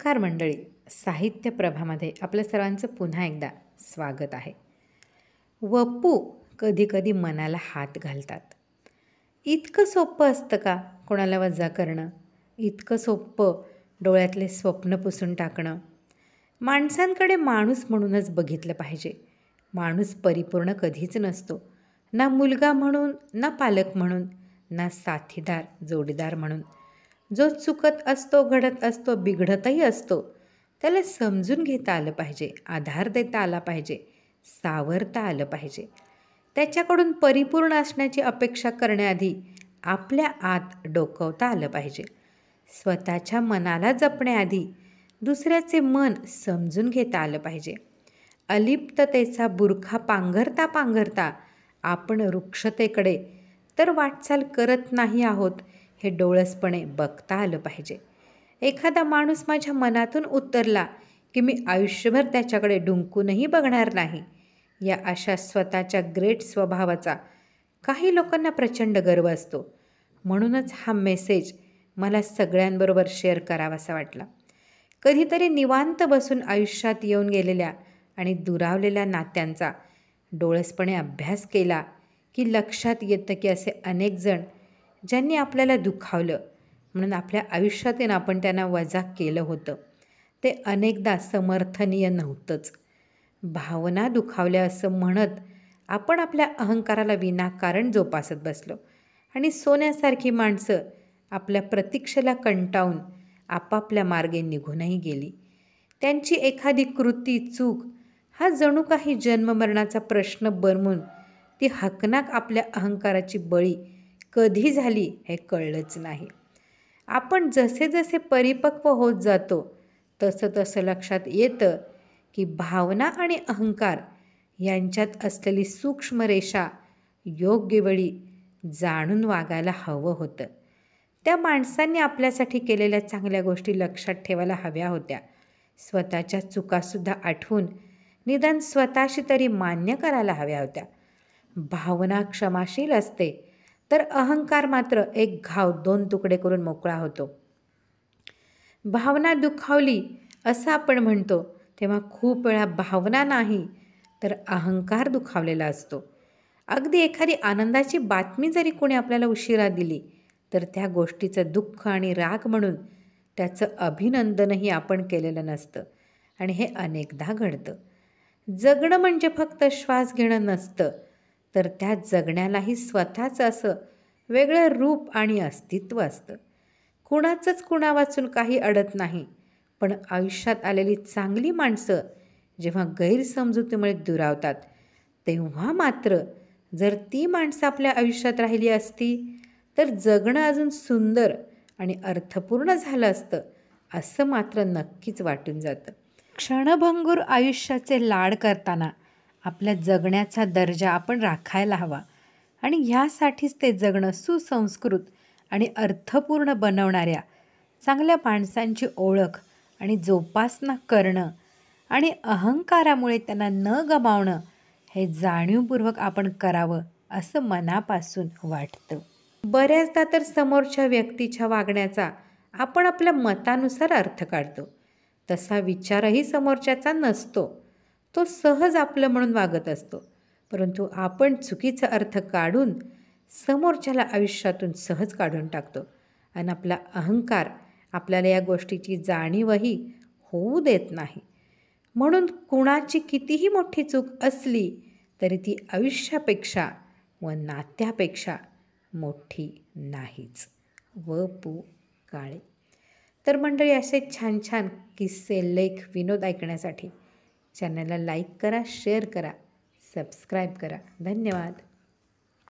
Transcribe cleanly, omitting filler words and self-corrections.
नमस्कार मंडळी, साहित्य प्रभामध्ये आपल्या सर्वांचं पुन्हा एकदा स्वागत आहे. वपू कधीकधी मनाला हात घालतात. इतकं सोपं असतं का कोणाला वजा करणं? इतकं सोपं डोळ्यातले स्वप्न पुसून टाकणं? माणसांकडे माणूस म्हणूनच बघितलं पाहिजे. माणूस परिपूर्ण कधीच नसतो, ना मुलगा म्हणून, ना पालक म्हणून, ना साथीदार जोडीदार म्हणून. जो चुकत असतो, घडत असतो, बिघडतही असतो, त्याला समजून घेता आलं पाहिजे, आधार देता आला पाहिजे, सावरता आलं पाहिजे. त्याच्याकडून परिपूर्ण असण्याची अपेक्षा करण्याआधी आपल्या आत डोकावता आलं पाहिजे. स्वतःच्या मनाला जपण्याआधी दुसऱ्याचे मन समजून घेता आलं पाहिजे. अलिप्ततेचा बुरखा पांघरता पांघरता आपण वृक्षतेकडे तर वाटचाल करत नाही आहोत हे डोळसपणे बघता आलं पाहिजे. एखादा माणूस माझ्या मनातून उतरला की मी आयुष्यभर त्याच्याकडे डुंकूनही बघणार नाही, या अशा स्वतःच्या ग्रेट स्वभावाचा काही लोकांना प्रचंड गर्व असतो. म्हणूनच हा मेसेज मला सगळ्यांबरोबर शेअर करावासा वाटला. कधीतरी निवांत बसून आयुष्यात येऊन गेलेल्या आणि दुरावलेल्या नात्यांचा डोळसपणे अभ्यास केला की लक्षात येतं की असे अनेक जण ज्यांनी आपल्याला दुखावलं म्हणून आपल्या आयुष्यातून आपण त्यांना वजा केलं होतं, ते अनेकदा समर्थनीय नव्हतंच. भावना दुखावल्या असं म्हणत आपण आपल्या अहंकाराला विनाकारण जोपासत बसलो आणि सोन्यासारखी माणसं आपल्या प्रतीक्षेला कंटाळून आपापल्या मार्गे निघूनही गेली. त्यांची एखादी कृती, चूक हा जणू काही जन्ममरणाचा प्रश्न बनवून ती हकनाक आपल्या अहंकाराची बळी कधी झाली हे कळलंच नाही. आपण जसे जसे परिपक्व होत जातो तसं तसं लक्षात येतं की भावना आणि अहंकार यांच्यात असलेली सूक्ष्म रेषा योग्य वेळी जाणून वागायला हवं होतं. त्या माणसांनी आपल्यासाठी केलेल्या चांगल्या गोष्टी लक्षात ठेवायला हव्या होत्या. स्वतःच्या चुकासुद्धा आठवून निदान स्वतःशी तरी मान्य करायला हव्या होत्या. भावना क्षमाशील असते तर अहंकार मात्र एक घाव 2 तुकडे करून मोकळा होतो. भावना दुखावली असं आपण म्हणतो तेव्हा खूप वेळा भावना नाही तर अहंकार दुखावलेला असतो. अगदी एखादी आनंदाची बातमी जरी कोणी आपल्याला उशिरा दिली तर त्या गोष्टीचं दुःख आणि राग म्हणून त्याचं अभिनंदनही आपण केलेलं नसतं आणि हे अनेकदा घडतं. जगणं म्हणजे फक्त श्वास घेणं नसतं, तर त्या जगण्यालाही स्वतःचं असं वेगळं रूप आणि अस्तित्व असतं. कुणाचंच कुणा वाचून काही अडत नाही, पण आयुष्यात आलेली चांगली माणसं जेव्हा गैरसमजुतीमुळे दुरावतात तेव्हा मात्र जर ती माणसं आपल्या आयुष्यात राहिली असती तर जगणं अजून सुंदर आणि अर्थपूर्ण झालं असतं असं मात्र नक्कीच वाटून जातं. क्षणभंगूर आयुष्याचे लाड करताना आपल्या जगण्याचा दर्जा आपण राखायला हवा आणि ह्यासाठीच ते जगणं सुसंस्कृत आणि अर्थपूर्ण बनवणाऱ्या चांगल्या माणसांची ओळख आणि जोपासना करणं आणि अहंकारामुळे त्यांना न गमावणं हे जाणीवपूर्वक आपण करावं असं मनापासून वाटतं. बऱ्याचदा तर समोरच्या व्यक्तीच्या वागण्याचा आपण आपल्या मतानुसार अर्थ काढतो. तसा विचारही समोरच्याचा नसतो, तो सहज आपलं म्हणून वागत असतो. परंतु आपण चुकीचा अर्थ काढून समोरच्याला आयुष्यातून सहज काढून टाकतो आणि आपला अहंकार आपल्याला या गोष्टीची जाणीवही होऊ देत नाही. म्हणून कुणाची कितीही मोठी चूक असली तरी ती आयुष्यापेक्षा व नात्यापेक्षा मोठी नाहीच. वपू काळे. तर मंडळी, असे छान छान किस्से, लेख, विनोद ऐकण्यासाठी चॅनलला लाईक करा, शेअर करा, सबस्क्राईब करा. धन्यवाद.